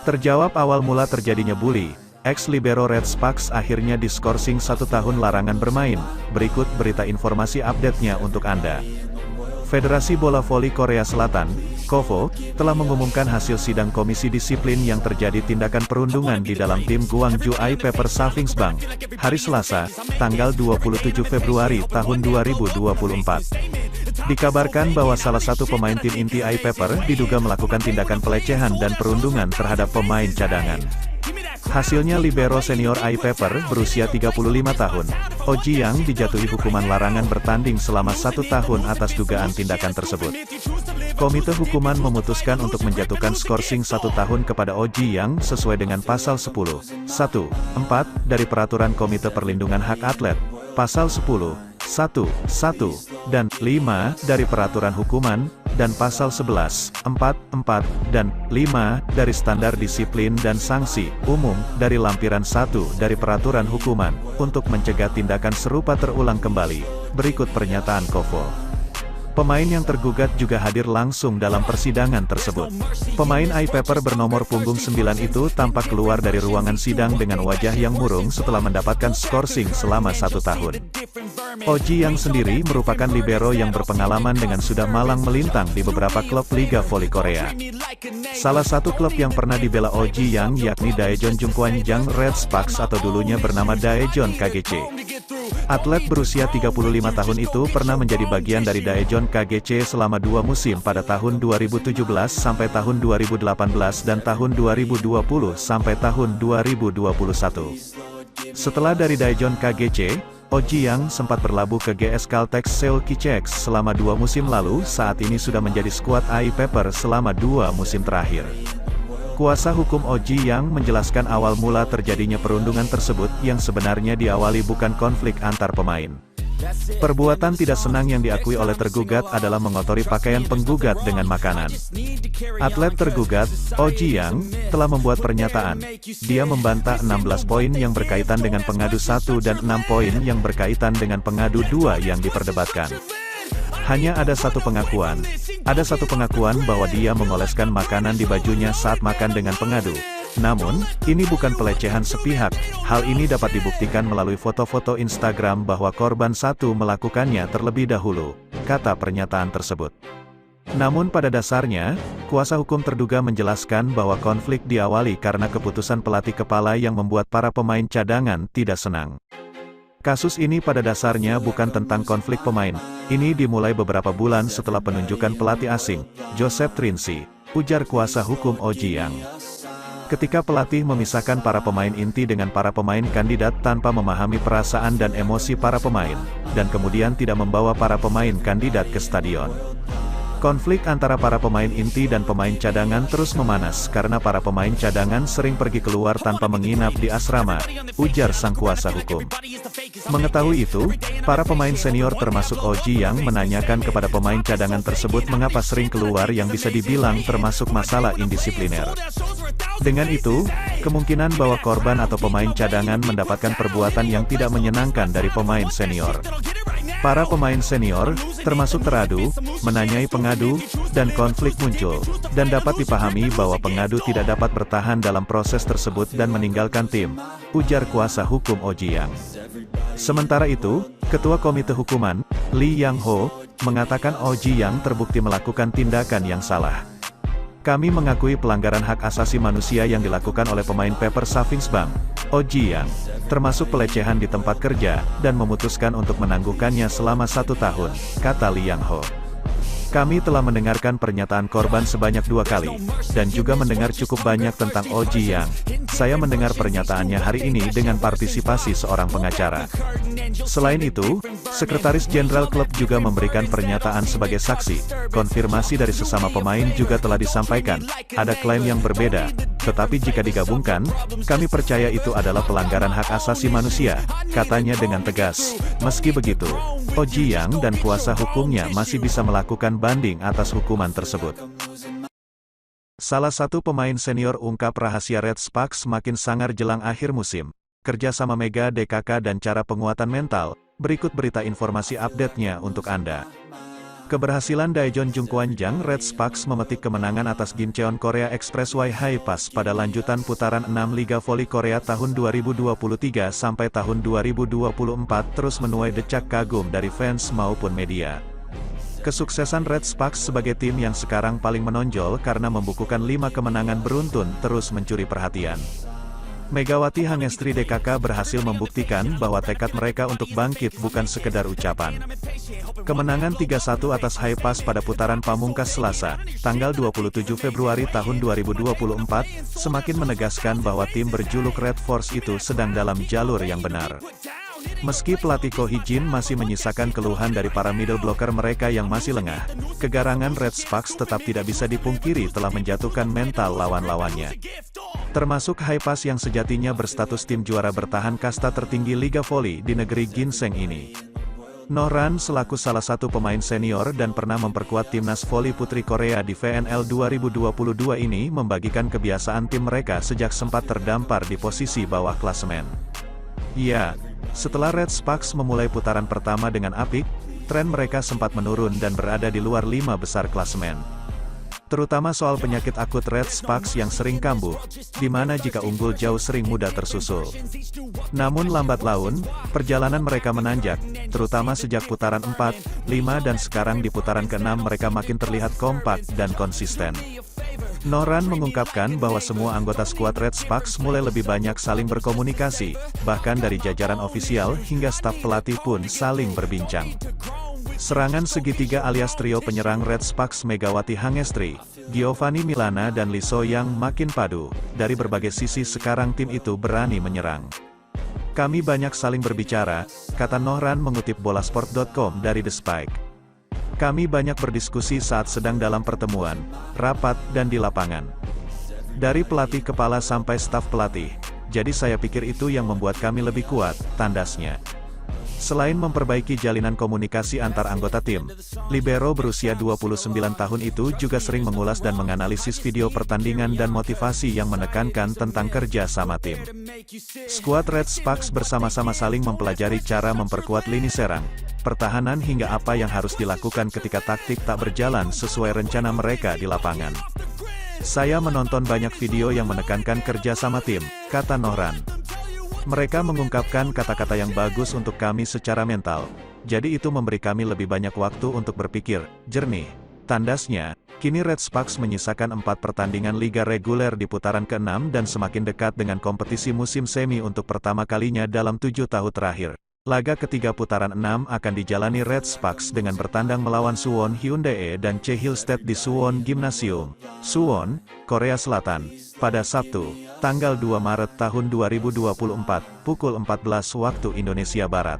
Terjawab awal mula terjadinya bully, ex-libero Red Sparks akhirnya diskorsing 1 tahun larangan bermain. Berikut berita informasi update-nya untuk Anda. Federasi Bola Voli Korea Selatan, KOVO, telah mengumumkan hasil sidang komisi disiplin yang terjadi tindakan perundungan di dalam tim Gwangju I-Pepper Savings Bank, hari Selasa, tanggal 27 Februari tahun 2024. Dikabarkan bahwa salah satu pemain tim inti I-Pepper diduga melakukan tindakan pelecehan dan perundungan terhadap pemain cadangan. Hasilnya libero senior I-Pepper berusia 35 tahun, Oh Ji-yang dijatuhi hukuman larangan bertanding selama 1 tahun atas dugaan tindakan tersebut. Komite hukuman memutuskan untuk menjatuhkan skorsing 1 tahun kepada Oh Ji-yang sesuai dengan pasal 10, 1, 4 dari Peraturan Komite Perlindungan Hak Atlet, pasal 10, 1, 1, dan 5 dari Peraturan Hukuman, dan pasal 11, 4, 4, dan 5 dari Standar Disiplin dan Sanksi Umum dari lampiran 1 dari Peraturan Hukuman, untuk mencegah tindakan serupa terulang kembali. Berikut pernyataan KOVO. Pemain yang tergugat juga hadir langsung dalam persidangan tersebut. Pemain I-Pepper bernomor punggung 9 itu tampak keluar dari ruangan sidang dengan wajah yang murung setelah mendapatkan skorsing selama 1 tahun. Oh Ji-yang sendiri merupakan libero yang berpengalaman dengan sudah malang melintang di beberapa klub Liga Voli Korea. Salah satu klub yang pernah dibela Oh Ji-yang yakni Daejeon Jungkwanjang Red Sparks atau dulunya bernama Daejeon KGC. Atlet berusia 35 tahun itu pernah menjadi bagian dari Daejeon KGC selama 2 musim pada tahun 2017 sampai tahun 2018 dan tahun 2020 sampai tahun 2021. Setelah dari Daejeon KGC, Oh Ji-yang sempat berlabuh ke GS Caltex Seoul Ki-Chex selama 2 musim lalu. Saat ini sudah menjadi skuad I-Pepper selama 2 musim terakhir. Kuasa hukum Oh Ji-yang menjelaskan awal mula terjadinya perundungan tersebut yang sebenarnya diawali bukan konflik antar pemain. Perbuatan tidak senang yang diakui oleh tergugat adalah mengotori pakaian penggugat dengan makanan. Atlet tergugat, Oh Ji-yang, telah membuat pernyataan. Dia membantah 16 poin yang berkaitan dengan pengadu 1 dan 6 poin yang berkaitan dengan pengadu 2 yang diperdebatkan. Hanya ada satu pengakuan. Ada satu pengakuan bahwa dia mengoleskan makanan di bajunya saat makan dengan pengadu. Namun, ini bukan pelecehan sepihak. Hal ini dapat dibuktikan melalui foto-foto Instagram bahwa korban 1 melakukannya terlebih dahulu, kata pernyataan tersebut. Namun pada dasarnya, kuasa hukum terduga menjelaskan bahwa konflik diawali karena keputusan pelatih kepala yang membuat para pemain cadangan tidak senang. Kasus ini pada dasarnya bukan tentang konflik pemain. Ini dimulai beberapa bulan setelah penunjukan pelatih asing, Joseph Trinci, ujar kuasa hukum Oh Ji-yang. Ketika pelatih memisahkan para pemain inti dengan para pemain kandidat tanpa memahami perasaan dan emosi para pemain, dan kemudian tidak membawa para pemain kandidat ke stadion. Konflik antara para pemain inti dan pemain cadangan terus memanas karena para pemain cadangan sering pergi keluar tanpa menginap di asrama, ujar sang kuasa hukum. Mengetahui itu, para pemain senior termasuk Oh Ji-yang menanyakan kepada pemain cadangan tersebut mengapa sering keluar yang bisa dibilang termasuk masalah indisipliner. Dengan itu, kemungkinan bahwa korban atau pemain cadangan mendapatkan perbuatan yang tidak menyenangkan dari pemain senior. Para pemain senior, termasuk teradu, menanyai pengadu, dan konflik muncul, dan dapat dipahami bahwa pengadu tidak dapat bertahan dalam proses tersebut dan meninggalkan tim, ujar kuasa hukum Oh Ji-yang. Sementara itu, Ketua Komite Hukuman, Lee Yang-ho, mengatakan Oh Ji-yang terbukti melakukan tindakan yang salah. Kami mengakui pelanggaran hak asasi manusia yang dilakukan oleh pemain Pepper Savings Bank, Oh Ji-yang, termasuk pelecehan di tempat kerja, dan memutuskan untuk menangguhkannya selama 1 tahun, kata Lee Yang-ho. Kami telah mendengarkan pernyataan korban sebanyak 2 kali, dan juga mendengar cukup banyak tentang Oh Ji-yang. Saya mendengar pernyataannya hari ini dengan partisipasi seorang pengacara. Selain itu, Sekretaris Jenderal klub juga memberikan pernyataan sebagai saksi. Konfirmasi dari sesama pemain juga telah disampaikan. Ada klaim yang berbeda, tetapi jika digabungkan, kami percaya itu adalah pelanggaran hak asasi manusia, katanya dengan tegas. Meski begitu, Oh Ji-yang dan kuasa hukumnya masih bisa melakukan banding atas hukuman tersebut. Salah satu pemain senior ungkap rahasia Red Sparks makin sangar jelang akhir musim. Kerja sama Mega DKK dan cara penguatan mental. Berikut berita informasi update-nya untuk Anda. Keberhasilan Daejeon Jungkwanjang Red Sparks memetik kemenangan atas Gimcheon Korea Expressway High-Pass pada lanjutan putaran 6 Liga Voli Korea tahun 2023 sampai tahun 2024 terus menuai decak kagum dari fans maupun media. Kesuksesan Red Sparks sebagai tim yang sekarang paling menonjol karena membukukan 5 kemenangan beruntun terus mencuri perhatian. Megawati Hangestri DKK berhasil membuktikan bahwa tekad mereka untuk bangkit bukan sekedar ucapan. Kemenangan 3-1 atas High-Pass pada putaran pamungkas Selasa, tanggal 27 Februari tahun 2024, semakin menegaskan bahwa tim berjuluk Red Force itu sedang dalam jalur yang benar. Meski pelatih Ko Hee-jin masih menyisakan keluhan dari para middle blocker mereka yang masih lengah, kegarangan Red Sparks tetap tidak bisa dipungkiri telah menjatuhkan mental lawan-lawannya. Termasuk High-Pass yang sejatinya berstatus tim juara bertahan kasta tertinggi Liga Voli di negeri ginseng ini. Nohran selaku salah satu pemain senior dan pernah memperkuat timnas voli putri Korea di VNL 2022 ini membagikan kebiasaan tim mereka sejak sempat terdampar di posisi bawah klasemen. Ya, setelah Red Sparks memulai putaran pertama dengan apik, tren mereka sempat menurun dan berada di luar 5 besar klasemen. Terutama soal penyakit akut Red Sparks yang sering kambuh, di mana jika unggul jauh sering mudah tersusul. Namun lambat laun, perjalanan mereka menanjak, terutama sejak putaran 4, 5 dan sekarang di putaran ke-6 mereka makin terlihat kompak dan konsisten. Nohran mengungkapkan bahwa semua anggota skuad Red Sparks mulai lebih banyak saling berkomunikasi, bahkan dari jajaran ofisial hingga staf pelatih pun saling berbincang. Serangan segitiga alias trio penyerang Red Sparks Megawati Hangestri, Giovanni Milana dan Lee So-young makin padu. Dari berbagai sisi sekarang tim itu berani menyerang. Kami banyak saling berbicara, kata Nohran mengutip bolasport.com dari The Spike. Kami banyak berdiskusi saat sedang dalam pertemuan, rapat, dan di lapangan. Dari pelatih kepala sampai staf pelatih. Jadi saya pikir itu yang membuat kami lebih kuat, tandasnya. Selain memperbaiki jalinan komunikasi antar anggota tim, libero berusia 29 tahun itu juga sering mengulas dan menganalisis video pertandingan dan motivasi yang menekankan tentang kerja sama tim. Skuad Red Sparks bersama-sama saling mempelajari cara memperkuat lini serang, pertahanan hingga apa yang harus dilakukan ketika taktik tak berjalan sesuai rencana mereka di lapangan. Saya menonton banyak video yang menekankan kerja sama tim, kata Nohran. Mereka mengungkapkan kata-kata yang bagus untuk kami secara mental, jadi itu memberi kami lebih banyak waktu untuk berpikir jernih. Tandasnya, kini Red Sparks menyisakan 4 pertandingan liga reguler di putaran ke-6 dan semakin dekat dengan kompetisi musim semi untuk pertama kalinya dalam 7 tahun terakhir. Laga ketiga putaran 6 akan dijalani Red Sparks dengan bertandang melawan Suwon Hyundai dan Chehil State di Suwon Gymnasium, Suwon, Korea Selatan, pada Sabtu, tanggal 2 Maret tahun 2024, pukul 14 waktu Indonesia Barat.